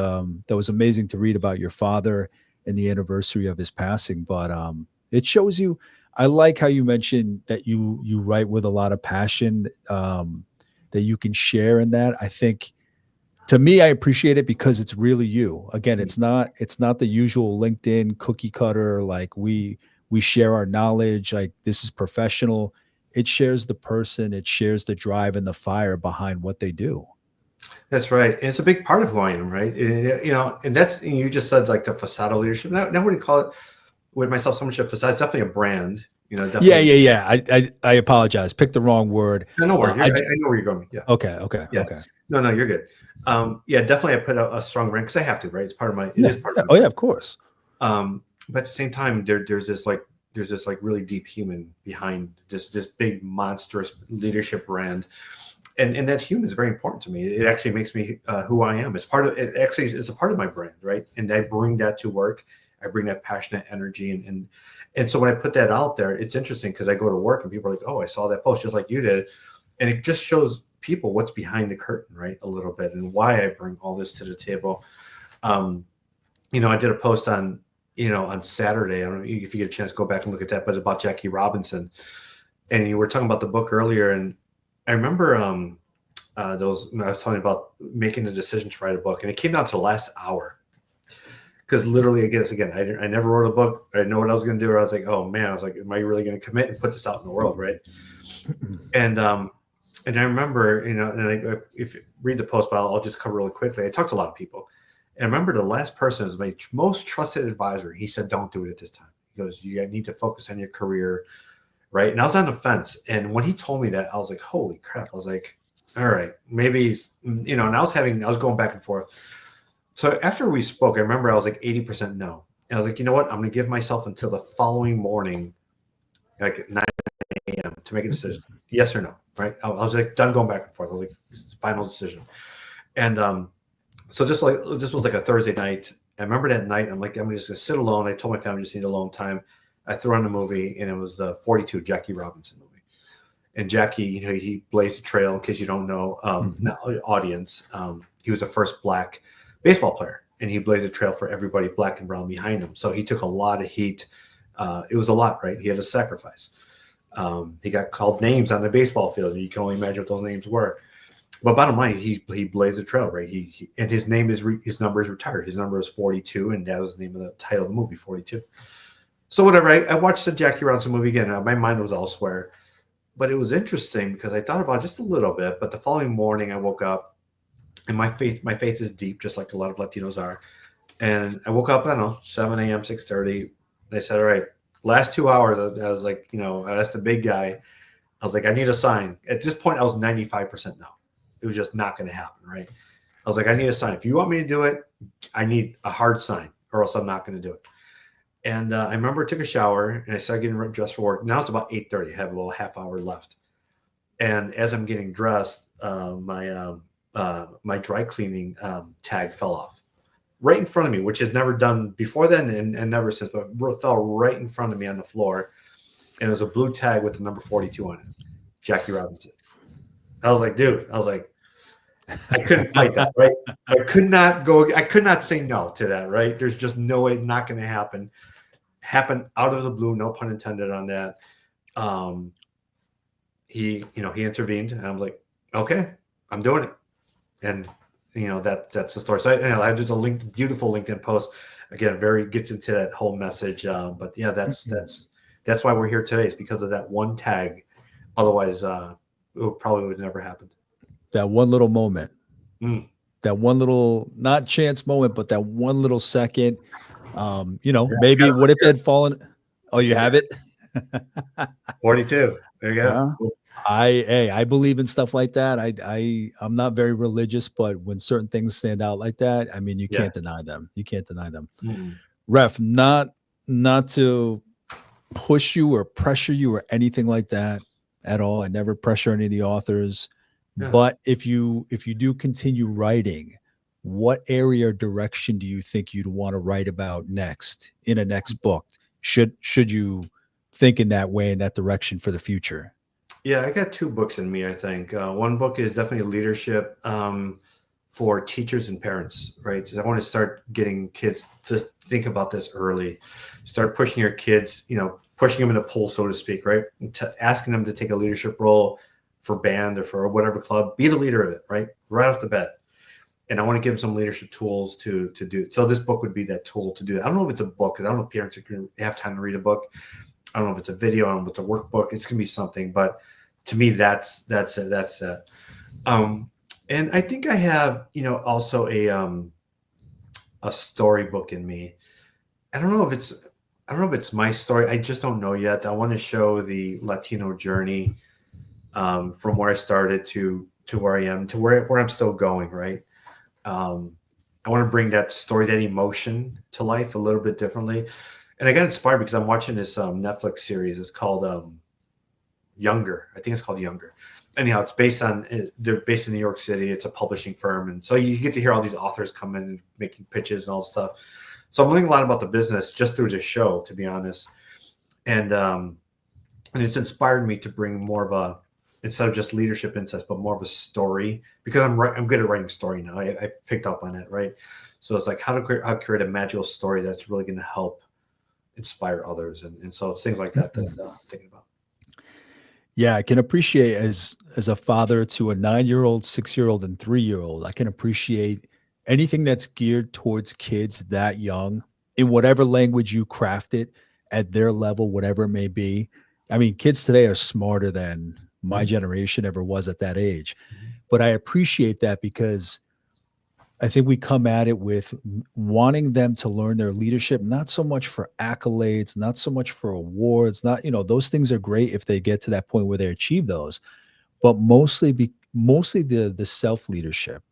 amazing to read about your father and the anniversary of his passing. But it shows you. I like how you mentioned that you write with a lot of passion, that you can share in that. I think, to me, I appreciate it because it's really you. Again, it's not the usual LinkedIn cookie cutter, like we share our knowledge, like this is professional. It shares the person, it shares the drive and the fire behind what they do. That's right. And it's a big part of who I am, right? You know, and you just said like the facade of leadership. Now what do you call it? With myself, so much of facade. It's definitely a brand. You know, definitely. Yeah. I apologize. Picked the wrong word. No worries. I know where you're going. Yeah. Okay. Yeah. Okay. No, you're good. Yeah, definitely. I put a strong brand because I have to, right? It's part of my. It Yeah, is part yeah. of my. Oh yeah, of course. But at the same time, there's this really deep human behind this big monstrous leadership brand, and that human is very important to me. It actually makes me who I am. It's part of it. Actually, it's a part of my brand, right? And I bring that to work. I bring that passionate energy, and so when I put that out there, it's interesting because I go to work and people are like, "Oh, I saw that post just like you did," and it just shows people what's behind the curtain, right? A little bit, and why I bring all this to the table. You know, I did a post on Saturday. I don't know if you get a chance to go back and look at that, but about Jackie Robinson. And you were talking about the book earlier. And I remember I was telling you about making the decision to write a book. And it came down to the last hour. Because literally, I never wrote a book. I didn't know what I was going to do. I was like, oh, man. I was like, am I really going to commit and put this out in the world, right? And I remember, if you read the post, but I'll just cover really quickly. I talked to a lot of people. And I remember the last person was my most trusted advisor. He said, don't do it at this time. He goes, you need to focus on your career. Right. And I was on the fence. And when he told me that, I was like, holy crap. I was like, all right, maybe, and I was going back and forth. So after we spoke, I remember I was like 80% no. And I was like, you know what? I'm going to give myself until the following morning, like 9 a.m. to make a decision. Yes or no. Right. I was like done going back and forth. I was like, final decision. And so this was like a Thursday night. I remember that night. I'm like, I'm just going to sit alone. I told my family I just need alone time. I threw on a movie, and it was the 42 Jackie Robinson movie. And Jackie, he blazed a trail. In case you don't know, audience, he was the first Black baseball player, and he blazed a trail for everybody Black and brown behind him. So he took a lot of heat. It was a lot, right? He had to sacrifice. He got called names on the baseball field, and you can only imagine what those names were. But bottom line, he blazed a trail, right? And his name his number is retired. His number is 42, and that was the name of the title of the movie, 42. So whatever, I watched the Jackie Robinson movie again. My mind was elsewhere, but it was interesting because I thought about it just a little bit. But the following morning, I woke up, and my faith is deep, just like a lot of Latinos are. And I woke up, I don't know, 7 a.m., 6:30. And I said, all right, last 2 hours, I was like, I asked the big guy. I was like, I need a sign. At this point, I was 95% no. It was just not going to happen, right? I was like, I need a sign. If you want me to do it, I need a hard sign, or else I'm not going to do it. And I remember I took a shower, and I started getting dressed for work. Now it's about 8:30. I have a little half hour left. And as I'm getting dressed, my dry cleaning tag fell off right in front of me, which is never done before then and never since, but it fell right in front of me on the floor. And it was a blue tag with the number 42 on it, Jackie Robinson. I was like, dude, I couldn't fight that, right? I could not say no to that, right? There's just no way, not going to happen. Happened out of the blue, no pun intended on that. He intervened, and I'm like, okay, I'm doing it. And that's the story. So I have just a beautiful LinkedIn post. Again, gets into that whole message. But yeah, that's why we're here today. Is because of that one tag. Otherwise, it probably would have never happened. That one little moment, that one little, not chance moment, but that one little second, maybe what if it had fallen? Oh, you have it? 42. There you go. I believe in stuff like that. I'm not very religious, but when certain things stand out like that, I mean, you can't deny them. You can't deny them. Ref, not to push you or pressure you or anything like that at all. I never pressure any of the authors. Yeah. But if you do continue writing, what area or direction do you think you'd want to write about next in a next book? Should you think in that way, in that direction for the future? Yeah, I got 2 books in me, I think. One book is definitely leadership for teachers and parents, right? So I want to start getting kids to think about this early. Start pushing your kids, pushing them in a pool, so to speak, right? Asking them to take a leadership role for band or for whatever club, be the leader of it, right off the bat. And I want to give them some leadership tools to do it. So this book would be that tool to do that. I don't know if it's a book, because I don't know if parents are going to have time to read a book. I don't know if it's a video, I don't know if it's a workbook. It's going to be something, but to me, that's it. And I think I have, also a storybook in me. I don't know if it's my story. I just don't know yet. I want to show the Latino journey from where I started to where I am, to where I'm still going, right? I want to bring that story, that emotion to life a little bit differently. And I got inspired because I'm watching this Netflix series. It's called Younger. I think it's called Younger. Anyhow, they're based in New York City. It's a publishing firm. And so you get to hear all these authors come in and making pitches and all this stuff. So I'm learning a lot about the business just through this show, to be honest. And it's inspired me to bring more of instead of just leadership insights, but more of a story, because I'm good at writing story now. I picked up on it, right? So it's like how to create a magical story that's really going to help inspire others. And so it's things like that I'm thinking about. Yeah, I can appreciate as a father to a 9-year-old, 6-year-old, and 3-year-old, I can appreciate anything that's geared towards kids that young, in whatever language you craft it at their level, whatever it may be. I mean, kids today are smarter than my generation ever was at that age. But I appreciate that because I think we come at it with wanting them to learn their leadership, not so much for accolades, not so much for awards, not, those things are great if they get to that point where they achieve those, but mostly the self leadership.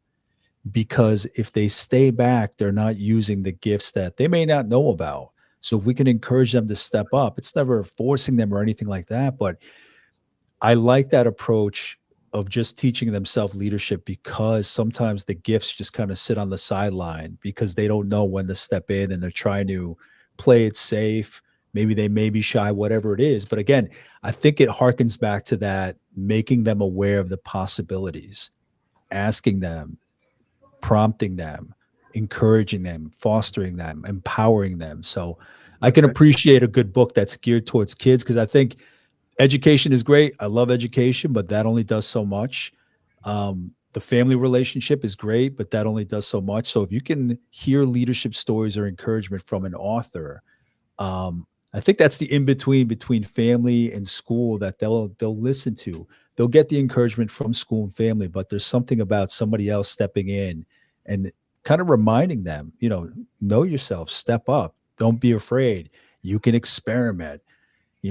Because if they stay back, they're not using the gifts that they may not know about. So if we can encourage them to step up, it's never forcing them or anything like that, but I like that approach of just teaching them self-leadership because sometimes the gifts just kind of sit on the sideline because they don't know when to step in and they're trying to play it safe. Maybe they may be shy, whatever it is. But again, I think it harkens back to that, making them aware of the possibilities, asking them, prompting them, encouraging them, fostering them, empowering them. So I That's can right. appreciate a good book that's geared towards kids because I think education is great. I love education, but that only does so much. The family relationship is great, but that only does so much. So if you can hear leadership stories or encouragement from an author, I think that's the in between family and school that they'll listen to. They'll get the encouragement from school and family, but there's something about somebody else stepping in and kind of reminding them, know yourself, step up, don't be afraid. You can experiment.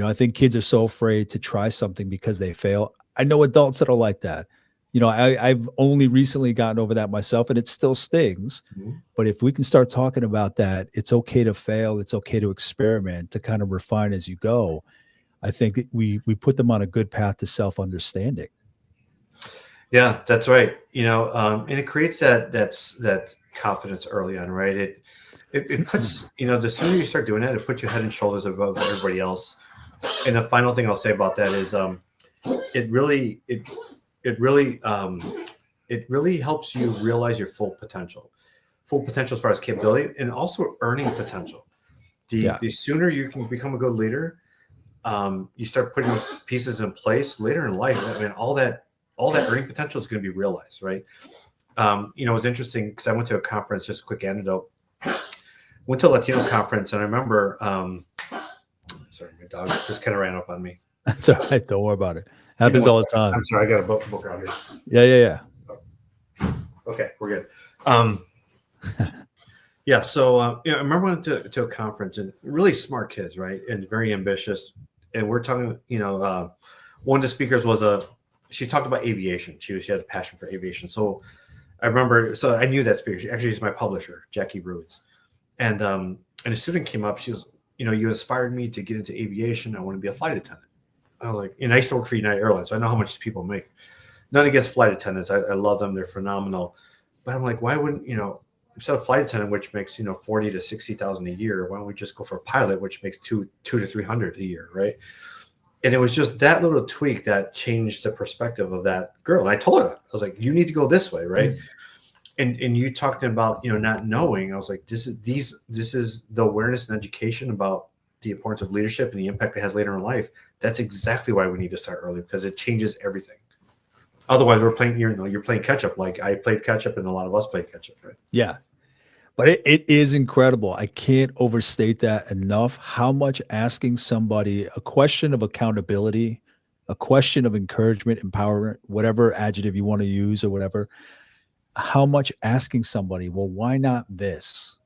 I think kids are so afraid to try something because they fail. I know adults that are like that. I've only recently gotten over that myself, and it still stings. Mhm. But if we can start talking about that, it's okay to fail. It's okay to experiment, to kind of refine as you go. I think that we put them on a good path to self-understanding. Yeah, that's right. And it creates that confidence early on, right? It puts, the sooner you start doing that, it puts you head and shoulders above everybody else. And the final thing I'll say about that is, it really it really helps you realize your full potential as far as capability and also earning potential. Yeah. The sooner you can become a good leader, you start putting pieces in place later in life. I mean, all that earning potential is going to be realized, right? It was interesting because I went to a conference, just a quick anecdote. Went to a Latino conference, and I remember, sorry, my dog just kind of ran up on me. That's all right. Don't worry about it. Happens all the time. I'm sorry, I got a book around here. Yeah. Okay, we're good. Yeah, so I remember I went to a conference and really smart kids, right, and very ambitious. And we're talking, one of the speakers she talked about aviation. She had a passion for aviation. So I remember, so I knew that speaker. She's my publisher, Jackie Ruiz. And a student came up. She was, you inspired me to get into aviation. I want to be a flight attendant. I was like, and I used to work for United Airlines, so I know how much people make. None against flight attendants. I love them. They're phenomenal. But I'm like, why wouldn't, instead of flight attendant, which makes, 40 to 60,000 a year, why don't we just go for a pilot, which makes two to 300 a year, right? And it was just that little tweak that changed the perspective of that girl. And I told her, I was like, you need to go this way, right? Mm-hmm. And you talking about, not knowing, I was like, this is the awareness and education about the importance of leadership and the impact it has later in life. That's exactly why we need to start early, because it changes everything. Otherwise, we're playing, you're playing catch up. Like I played catch up and a lot of us played catch up, right? Yeah. But it is incredible. I can't overstate that enough, how much asking somebody a question of accountability, a question of encouragement, empowerment, whatever adjective you want to use or whatever, how much asking somebody, well, why not this?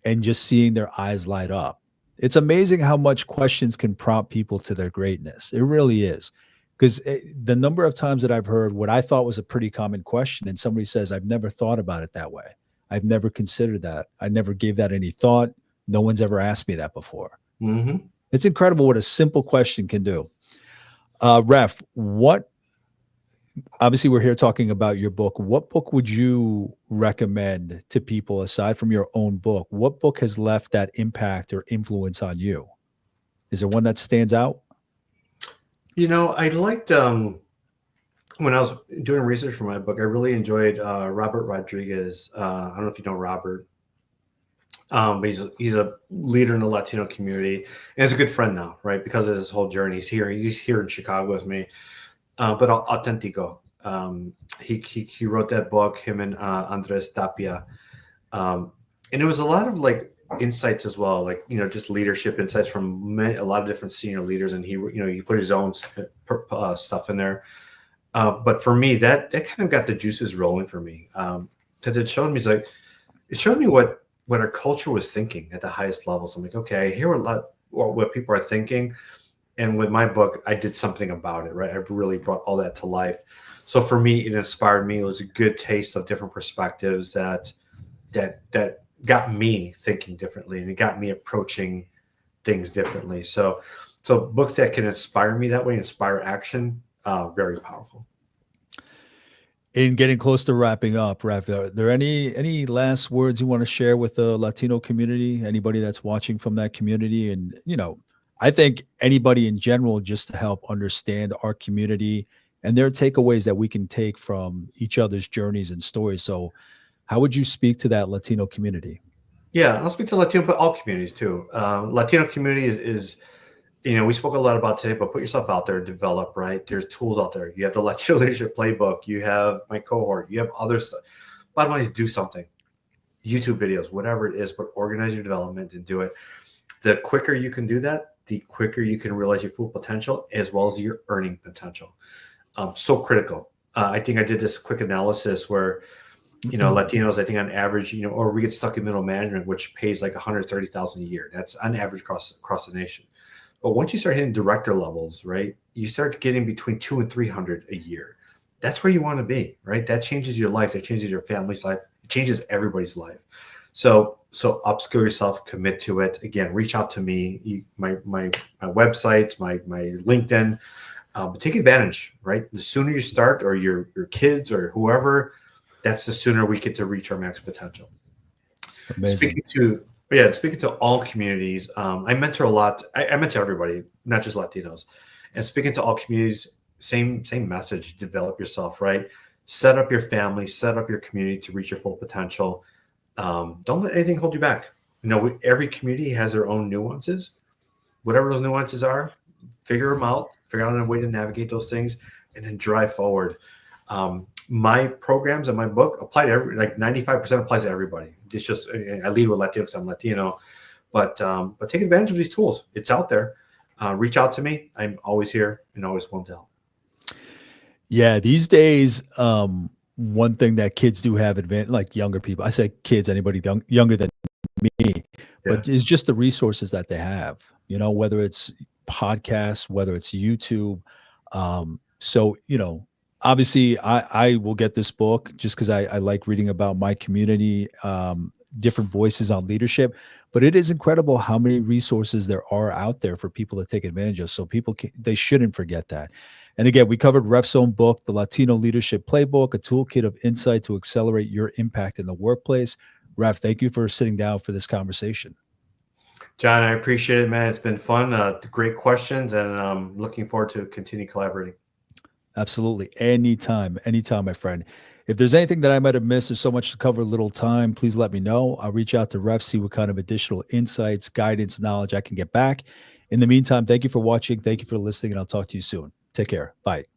And just seeing their eyes light up. It's amazing how much questions can prompt people to their greatness. It really is. Because the number of times that I've heard what I thought was a pretty common question, and somebody says, I've never thought about it that way. I've never considered that. I never gave that any thought. No one's ever asked me that before. Mm-hmm. It's incredible what a simple question can do. Ref, obviously we're here talking about your book. What book would you recommend to people aside from your own book? What book has left that impact or influence on you? Is there one that stands out? I liked, when I was doing research for my book, I really enjoyed Robert Rodriguez. I don't know if you know Robert, but he's a leader in the Latino community, and he's a good friend now, right? Because of his whole journey. He's here in Chicago with me. But Autentico, he wrote that book. Him and Andres Tapia, and it was a lot of like insights as well, like just leadership insights from a lot of different senior leaders, and he put his own stuff in there. But for me, that kind of got the juices rolling for me. because it showed me, it showed me what our culture was thinking at the highest levels. I'm like, okay, I hear what people are thinking. And with my book, I did something about it, right? I really brought all that to life. So for me, it inspired me. It was a good taste of different perspectives that got me thinking differently, and it got me approaching things differently. So books that can inspire me that way, inspire action, very powerful. In getting close to wrapping up, Raph, are there any last words you want to share with the Latino community? Anybody that's watching from that community? And I think anybody in general, just to help understand our community and their takeaways that we can take from each other's journeys and stories. So, how would you speak to that Latino community? Yeah, I'll speak to Latino, but all communities too. Latino community is we spoke a lot about today, but put yourself out there, develop, right? There's tools out there. You have the Latino Leadership Playbook. You have my cohort. You have others. Bottom line is do something. YouTube videos, whatever it is, but organize your development and do it. The quicker you can do that, the quicker you can realize your full potential as well as your earning potential. So critical. I think I did this quick analysis where, Latinos, I think on average, or we get stuck in middle management, which pays like $130,000 a year. That's on average across the nation. But once you start hitting director levels, right, you start getting between 200 and 300 a year. That's where you want to be, right? That changes your life. That changes your family's life. It changes everybody's life. So upskill yourself, commit to it. Again, reach out to me, my website, my LinkedIn. But take advantage, right? The sooner you start, or your kids or whoever, that's the sooner we get to reach our max potential. Amazing. Speaking to all communities, I mentor a lot. I mentor everybody, not just Latinos. And speaking to all communities, same message. Develop yourself, right? Set up your family, set up your community to reach your full potential. Don't let anything hold you back. Every community has their own nuances. Whatever those nuances are, figure them out. Figure out a way to navigate those things, and then drive forward. My programs and my book apply to 95% applies to everybody. It's just, I lead with Latino because I'm Latino, but take advantage of these tools. It's out there. Reach out to me. I'm always here and always willing to help. Yeah, these days, one thing that kids do have advantage, like younger people. I say kids, anybody younger than me, but it's just the resources that they have. Whether it's podcasts, whether it's YouTube. So obviously, I will get this book just because I like reading about my community, different voices on leadership. But it is incredible how many resources there are out there for people to take advantage of. So they shouldn't forget that. And again, we covered Ref's own book, The Latino Leadership Playbook, a toolkit of insight to accelerate your impact in the workplace. Ref, thank you for sitting down for this conversation. John, I appreciate it, man. It's been fun. Great questions, and I'm looking forward to continue collaborating. Absolutely. Anytime, my friend. If there's anything that I might have missed, there's so much to cover, little time, please let me know. I'll reach out to Ref, see what kind of additional insights, guidance, knowledge I can get back. In the meantime, thank you for watching. Thank you for listening, and I'll talk to you soon. Take care. Bye.